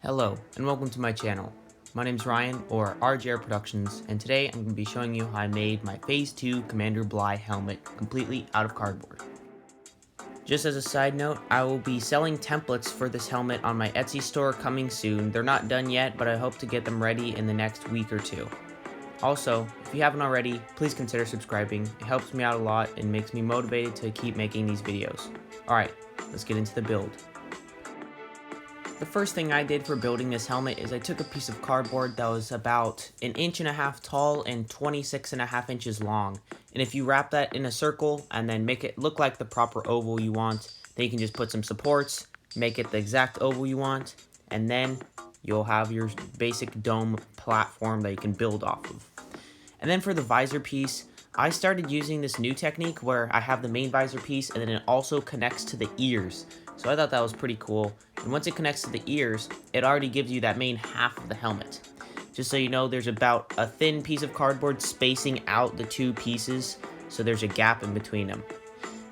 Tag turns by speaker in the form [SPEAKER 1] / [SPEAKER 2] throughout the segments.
[SPEAKER 1] Hello and welcome to my channel. My name is Ryan, or RJR Productions, and today I'm going to be showing you how I made my Phase 2 Commander Bly helmet completely out of cardboard. Just as a side note, I will be selling templates for this helmet on my Etsy store coming soon. They're not done yet, but I hope to get them ready in the next week or two. Also, if you haven't already, please consider subscribing. It helps me out a lot and makes me motivated to keep making these videos. Alright, let's get into the build. The first thing I did for building this helmet is I took a piece of cardboard that was about 1.5 inches tall and 26.5 inches long. And if you wrap that in a circle and then make it look like the proper oval you want, then you can just put some supports, make it the exact oval you want, and then you'll have your basic dome platform that you can build off of. And then for the visor piece, I started using this new technique where I have the main visor piece and then it also connects to the ears. So I thought that was pretty cool. And once it connects to the ears, it already gives you that main half of the helmet. Just so you know, there's about a thin piece of cardboard spacing out the two pieces, so there's a gap in between them.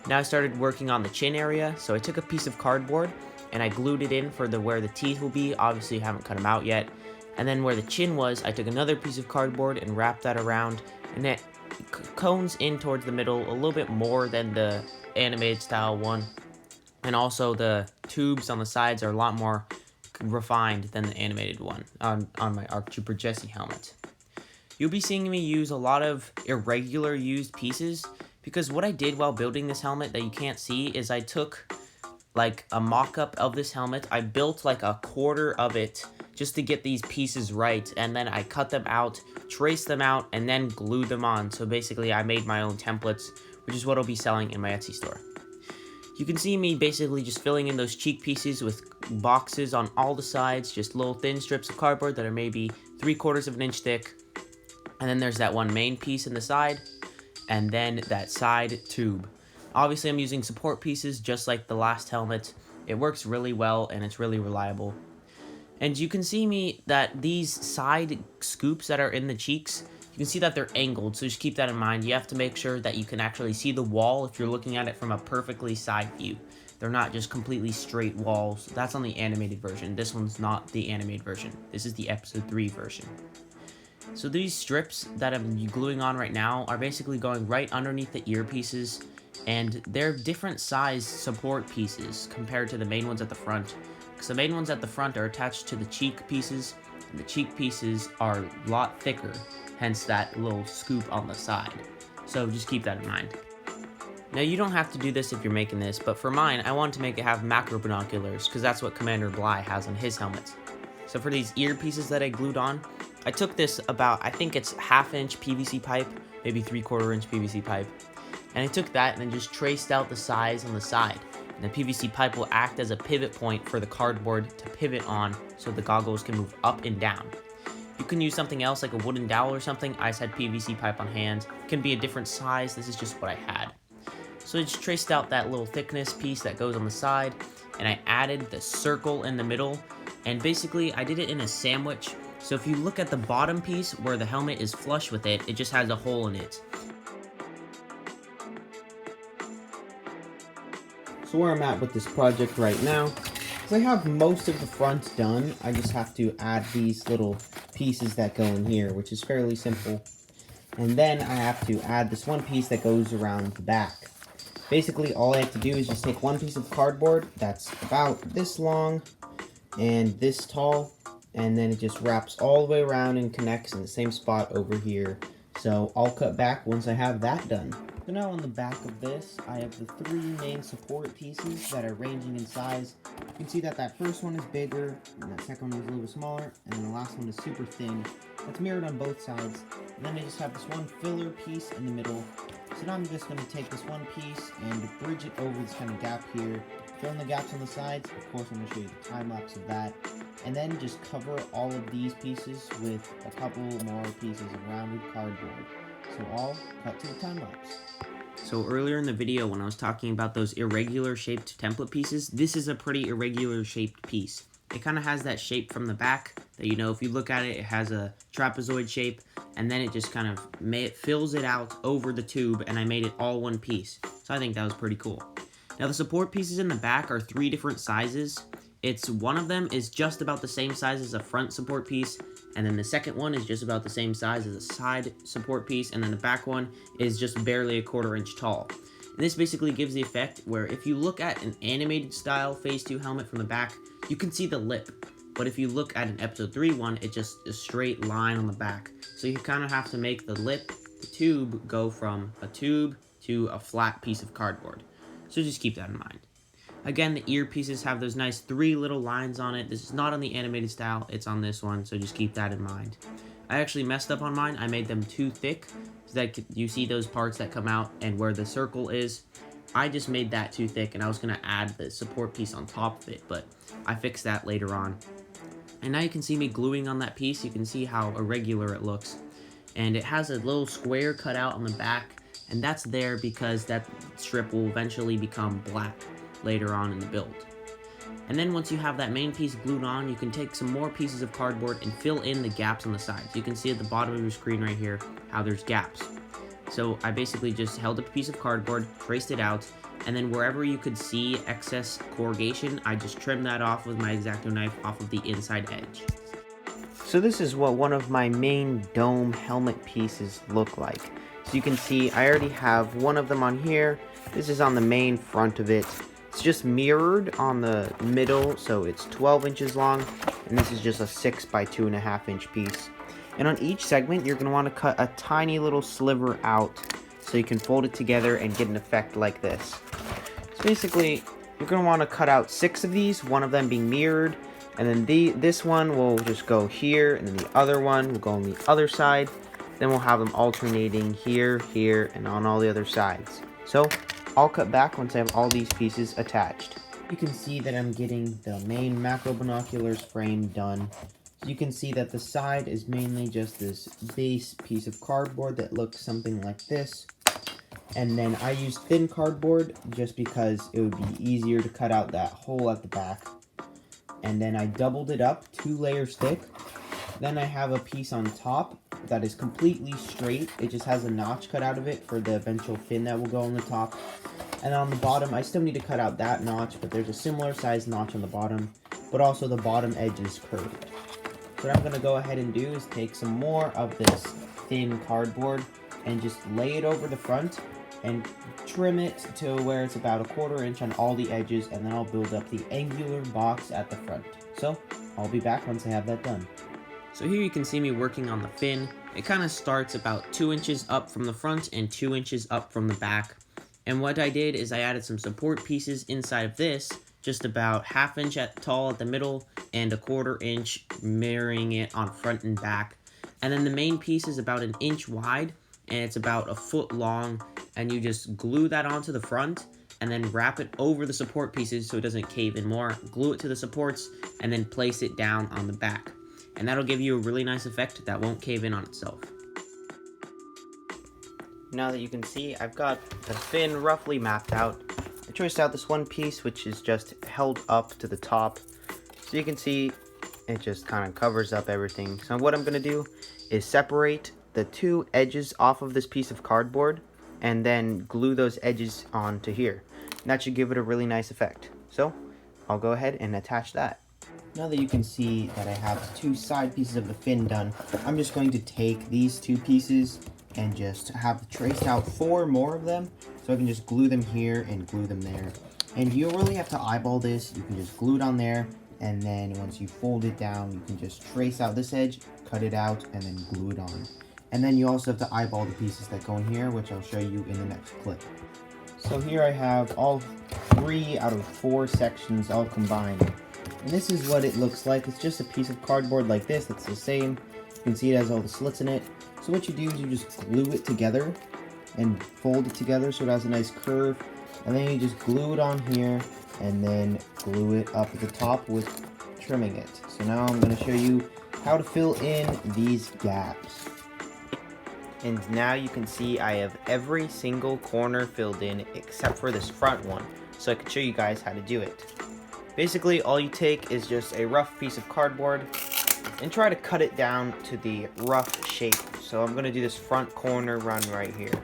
[SPEAKER 1] Now I started working on the chin area, so I took a piece of cardboard and I glued it in for where the teeth will be. Obviously, I haven't cut them out yet. And then where the chin was, I took another piece of cardboard and wrapped that around, and it cones in towards the middle a little bit more than the animated style one. And also the tubes on the sides are a lot more refined than the animated one on my ARC Trooper Jesse helmet. You'll be seeing me use a lot of irregular used pieces because what I did while building this helmet that you can't see is I took like a mock-up of this helmet. I built like a quarter of it just to get these pieces right, and then I cut them out, traced them out, and then glued them on. So basically I made my own templates, which is what I'll be selling in my Etsy store. You can see me basically just filling in those cheek pieces with boxes on all the sides, just little thin strips of cardboard that are maybe 3/4 of an inch thick. And then there's that one main piece in the side, and then that side tube. Obviously I'm using support pieces just like the last helmet. It works really well and it's really reliable. And you can see me that these side scoops that are in the cheeks, you can see that they're angled, so just keep that in mind. You have to make sure that you can actually see the wall if you're looking at it from a perfectly side view. They're not just completely straight walls. That's on the animated version. This one's not the animated version. This is the episode 3 version. So these strips that I'm gluing on right now are basically going right underneath the earpieces, and they're different size support pieces compared to the main ones at the front. Because the main ones at the front are attached to the cheek pieces, and the cheek pieces are a lot thicker, hence that little scoop on the side. So just keep that in mind. Now you don't have to do this if you're making this, but for mine, I wanted to make it have macro binoculars, because that's what Commander Bly has on his helmets. So for these ear pieces that I glued on, I took this about, I think it's 1/2 inch PVC pipe, maybe 3/4 inch PVC pipe, and I took that and then just traced out the size on the side. And the PVC pipe will act as a pivot point for the cardboard to pivot on so the goggles can move up and down. You can use something else like a wooden dowel or something. I just had PVC pipe on hand. It can be a different size. This is just what I had. So I just traced out that little thickness piece that goes on the side, and I added the circle in the middle, and basically I did it in a sandwich. So if you look at the bottom piece where the helmet is flush with it, it just has a hole in it. So where I'm at with this project right now is I have most of the front done. I just have to add these little pieces that go in here, which is fairly simple. And then I have to add this one piece that goes around the back. Basically, all I have to do is just take one piece of cardboard that's about this long and this tall, and then it just wraps all the way around and connects in the same spot over here. So I'll cut back once I have that done. So now on the back of this, I have the 3 main support pieces that are ranging in size. You can see that that first one is bigger, and that second one is a little bit smaller, and then the last one is super thin. That's mirrored on both sides. And then I just have this one filler piece in the middle. So now I'm just going to take this one piece and bridge it over this kind of gap here. Fill in the gaps on the sides. Of course, I'm going to show you the time lapse of that. And then just cover all of these pieces with a couple more pieces of rounded cardboard. So all cut to the time lapse. So earlier in the video when I was talking about those irregular shaped template pieces, this is a pretty irregular shaped piece. It kind of has that shape from the back that, you know, if you look at it, it has a trapezoid shape, and then it just kind of fills it out over the tube, and I made it all one piece. So I think that was pretty cool. Now the support pieces in the back are 3 different sizes, It's one of them is just about the same size as a front support piece, and then the second one is just about the same size as a side support piece, and then the back one is just barely a 1/4 inch tall. And this basically gives the effect where if you look at an animated style Phase 2 helmet from the back, you can see the lip. But if you look at an Episode 3 one, it's just a straight line on the back. So you kind of have to make the lip, the tube, go from a tube to a flat piece of cardboard. So just keep that in mind. Again, the earpieces have those nice 3 little lines on it. This is not on the animated style, it's on this one, so just keep that in mind. I actually messed up on mine. I made them too thick, so that you see those parts that come out and where the circle is. I just made that too thick, and I was going to add the support piece on top of it, but I fixed that later on. And now you can see me gluing on that piece. You can see how irregular it looks. And it has a little square cut out on the back, and that's there because that strip will eventually become black later on in the build. And then once you have that main piece glued on, you can take some more pieces of cardboard and fill in the gaps on the sides. You can see at the bottom of your screen right here how there's gaps. So I basically just held up a piece of cardboard, traced it out, and then wherever you could see excess corrugation, I just trimmed that off with my X-Acto knife off of the inside edge. So this is what one of my main dome helmet pieces look like. So you can see I already have one of them on here. This is on the main front of it. It's just mirrored on the middle, so it's 12 inches long, and this is just a 6 by 2.5 inch piece. And on each segment, you're going to want to cut a tiny little sliver out so you can fold it together and get an effect like this. So basically, you're going to want to cut out 6 of these, one of them being mirrored, and then this one will just go here, and then the other one will go on the other side. Then we'll have them alternating here, here, and on all the other sides. So I'll cut back once I have all these pieces attached. You can see that I'm getting the main macro binoculars frame done. So you can see that the side is mainly just this base piece of cardboard that looks something like this. And then I used thin cardboard just because it would be easier to cut out that hole at the back. And then I doubled it up 2 layers thick. Then I have a piece on top that is completely straight. It just has a notch cut out of it for the eventual fin that will go on the top. And on the bottom, I still need to cut out that notch, but there's a similar sized notch on the bottom, but also the bottom edge is curved. So what I'm going to go ahead and do is take some more of this thin cardboard and just lay it over the front and trim it to where it's about a 1/4 inch on all the edges, and then I'll build up the angular box at the front. So I'll be back once I have that done. So here you can see me working on the fin. It kind of starts about 2 inches up from the front and 2 inches up from the back. And what I did is I added some support pieces inside of this, just about 1/2 inch tall at the middle and a 1/4 inch mirroring it on front and back. And then the main piece is about 1 inch wide and it's about 1 foot long, and you just glue that onto the front and then wrap it over the support pieces so it doesn't cave in more, glue it to the supports, and then place it down on the back. And that'll give you a really nice effect that won't cave in on itself. Now that you can see, I've got the fin roughly mapped out. I traced out this one piece which is just held up to the top. So you can see it just kind of covers up everything. So what I'm going to do is separate the 2 edges off of this piece of cardboard and then glue those edges onto here. And that should give it a really nice effect. So I'll go ahead and attach that. Now that you can see that I have 2 side pieces of the fin done, I'm just going to take these 2 pieces and just have traced out 4 more of them, so I can just glue them here and glue them there. And you don't really have to eyeball this. You can just glue it on there, and then once you fold it down, you can just trace out this edge, cut it out, and then glue it on. And then you also have to eyeball the pieces that go in here, which I'll show you in the next clip. So here I have all 3 out of 4 sections all combined. And this is what it looks like. It's just a piece of cardboard like this that's the same. You can see it has all the slits in it. So what you do is you just glue it together and fold it together so it has a nice curve. And then you just glue it on here and then glue it up at the top with trimming it. So now I'm going to show you how to fill in these gaps. And now you can see I have every single corner filled in except for this front one. So I can show you guys how to do it. Basically, all you take is just a rough piece of cardboard and try to cut it down to the rough shape. So I'm going to do this front corner run right here.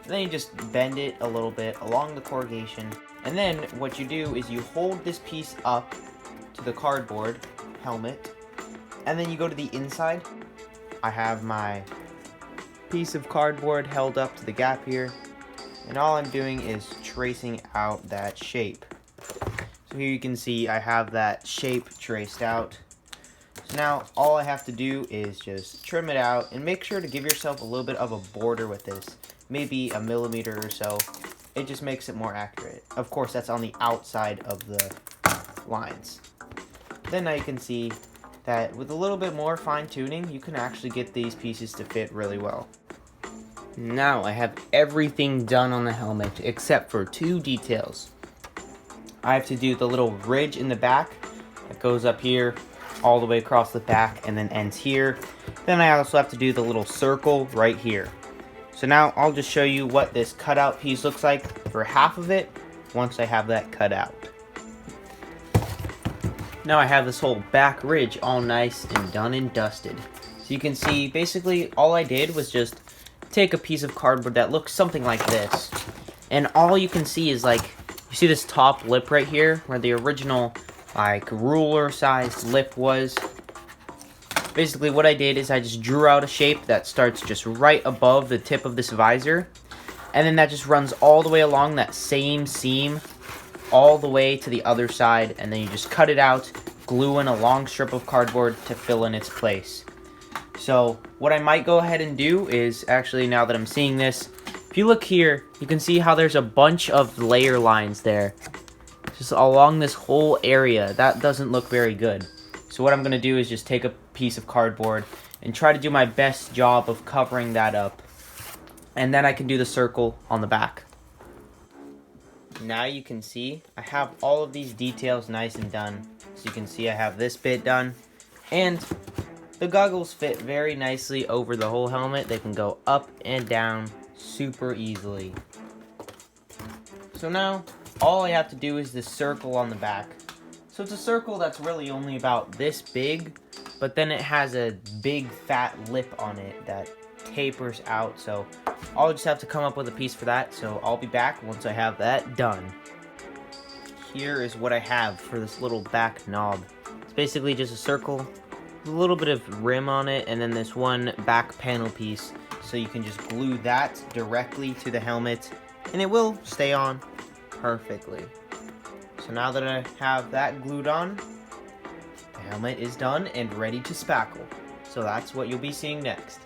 [SPEAKER 1] then you just bend it a little bit along the corrugation. And then what you do is you hold this piece up to the cardboard helmet, and then you go to the inside. I have my piece of cardboard held up to the gap here, and all I'm doing is tracing out that shape. So here you can see I have that shape traced out. So now all I have to do is just trim it out, and make sure to give yourself a little bit of a border with this, maybe a millimeter or so. It just makes it more accurate. Of course, that's on the outside of the lines. Then now you can see that with a little bit more fine tuning, you can actually get these pieces to fit really well. Now I have everything done on the helmet except for two details. I have to do the little ridge in the back that goes up here all the way across the back and then ends here. Then I also have to do the little circle right here. So now I'll just show you what this cutout piece looks like for half of it once I have that cut out. Now I have this whole back ridge all nice and done and dusted. So you can see basically all I did was just take a piece of cardboard that looks something like this. And all you can see is like, you see this top lip right here where the original like ruler sized lip was. Basically what I did is I just drew out a shape that starts just right above the tip of this visor, and then that just runs all the way along that same seam all the way to the other side, and then you just cut it out, glue in a long strip of cardboard to fill in its place. So what I might go ahead and do is, actually now that I'm seeing this, if you look here, you can see how there's a bunch of layer lines there just along this whole area. That doesn't look very good. So what I'm going to do is just take a piece of cardboard and try to do my best job of covering that up. And then I can do the circle on the back. Now you can see I have all of these details nice and done. So you can see I have this bit done. And the goggles fit very nicely over the whole helmet. They can go up and down super easily. So now all I have to do is this circle on the back. So it's a circle that's really only about this big, but then it has a big fat lip on it that tapers out. So I'll just have to come up with a piece for that. So I'll be back once I have that done. Here is what I have for this little back knob. It's basically just a circle with a little bit of rim on it, and then this one back panel piece. So you can just glue that directly to the helmet, and it will stay on perfectly. So now that I have that glued on, the helmet is done and ready to spackle. So that's what you'll be seeing next.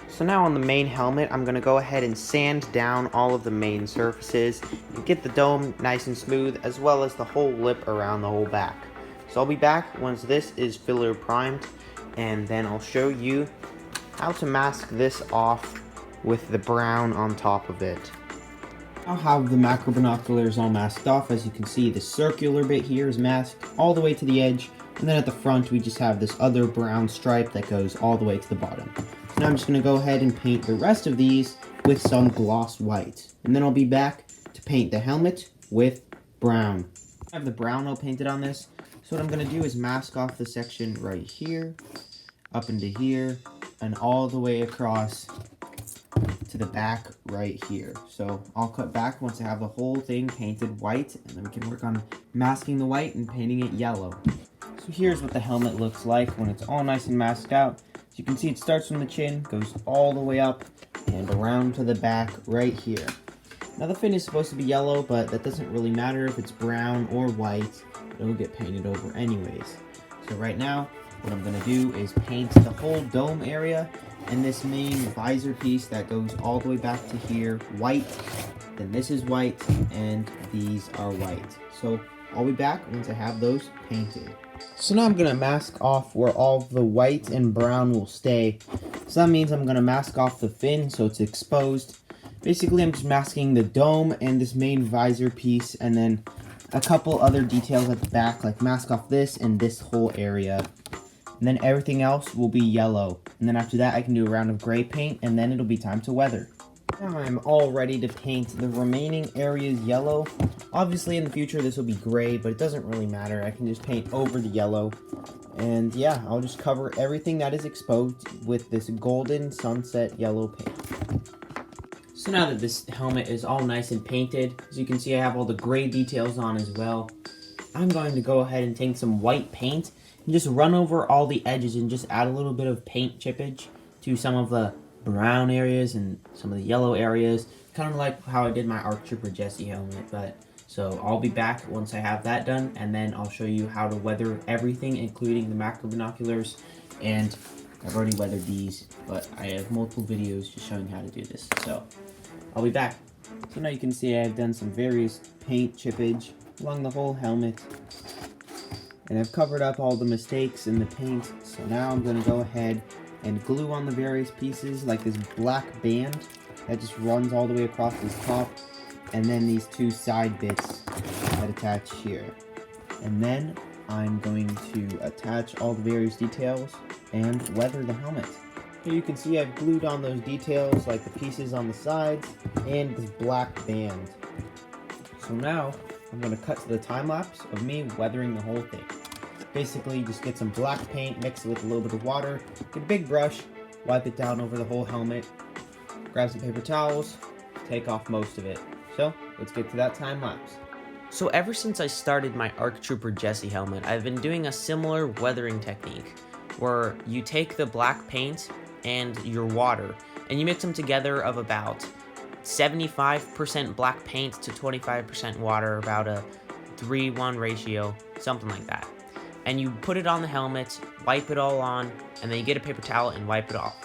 [SPEAKER 1] So now on the main helmet, I'm going to go ahead and sand down all of the main surfaces and get the dome nice and smooth, as well as the whole lip around the whole back. So I'll be back once this is filler primed, and then I'll show you how to mask this off with the brown on top of it. I'll have the macro binoculars all masked off. As you can see, the circular bit here is masked all the way to the edge, and then at the front we just have this other brown stripe that goes all the way to the bottom. So now I'm just going to go ahead and paint the rest of these with some gloss white, and then I'll be back to paint the helmet with brown. I have the brown all painted on this, so what I'm going to do is mask off the section right here, up into here, and all the way across to the back right here. So I'll cut back once I have the whole thing painted white, and then we can work on masking the white and painting it yellow. So here's what the helmet looks like when it's all nice and masked out. So you can see it starts from the chin, goes all the way up and around to the back right here. Now the fin is supposed to be yellow, but that doesn't really matter if it's brown or white. It'll get painted over anyways. So right now, what I'm going to do is paint the whole dome area and this main visor piece that goes all the way back to here white. Then this is white, and these are white. So I'll be back once I have those painted. So now I'm going to mask off where all the white and brown will stay. So that means I'm going to mask off the fin so it's exposed. Basically, I'm just masking the dome and this main visor piece, and then a couple other details at the back, like mask off this and this whole area. And then everything else will be yellow. And then after that, I can do a round of gray paint, and then it'll be time to weather. Now I'm all ready to paint the remaining areas yellow. Obviously, in the future, this will be gray, but it doesn't really matter. I can just paint over the yellow. And yeah, I'll just cover everything that is exposed with this golden sunset yellow paint. So now that this helmet is all nice and painted, as you can see I have all the gray details on as well, I'm going to go ahead and take some white paint and just run over all the edges and just add a little bit of paint chippage to some of the brown areas and some of the yellow areas, kind of like how I did my ARC Trooper Jesse helmet. So I'll be back once I have that done, and then I'll show you how to weather everything, including the macro binoculars. And I've already weathered these, but I have multiple videos just showing how to do this. So I'll be back. So now you can see I've done some various paint chippage along the whole helmet, and I've covered up all the mistakes in the paint. So now I'm going to go ahead and glue on the various pieces, like this black band that just runs all the way across this top, and then these two side bits that attach here. And then I'm going to attach all the various details and weather the helmet. Here you can see I've glued on those details, like the pieces on the sides and this black band. So now I'm going to cut to the time lapse of me weathering the whole thing. Basically, just get some black paint, mix it with a little bit of water, get a big brush, wipe it down over the whole helmet, grab some paper towels, take off most of it. So let's get to that time lapse. So ever since I started my ARC Trooper Jesse helmet, I've been doing a similar weathering technique where you take the black paint and your water and you mix them together of about 75% black paint to 25% water, about a 3:1 ratio, something like that. And you put it on the helmet, wipe it all on, and then you get a paper towel and wipe it off.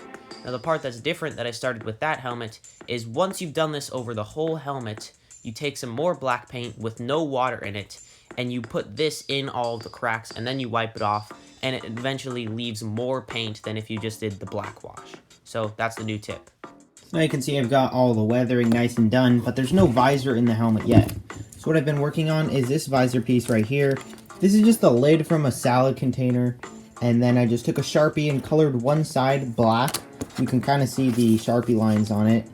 [SPEAKER 1] Now the part that's different that I started with that helmet is once you've done this over the whole helmet, you take some more black paint with no water in it, and you put this in all the cracks, and then you wipe it off, and it eventually leaves more paint than if you just did the black wash. So that's the new tip. Now you can see I've got all the weathering nice and done, but there's no visor in the helmet yet. So what I've been working on is this visor piece right here. This is just the lid from a salad container, and then I just took a Sharpie and colored one side black. You can kind of see the Sharpie lines on it.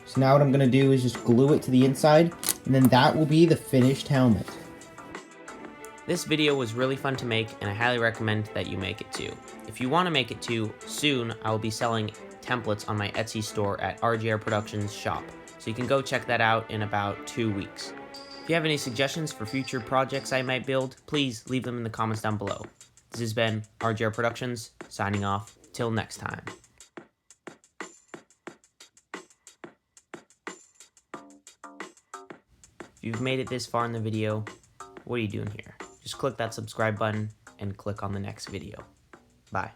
[SPEAKER 1] So now what I'm going to do is just glue it to the inside, and then that will be the finished helmet. This video was really fun to make, and I highly recommend that you make it too. If you want to make it too, soon I will be selling templates on my Etsy store at RGR Productions shop, so you can go check that out in about 2 weeks. If you have any suggestions for future projects I might build, please leave them in the comments down below. This has been RGR Productions, signing off. Till next time. If you've made it this far in the video, what are you doing here? Just click that subscribe button and click on the next video. Bye.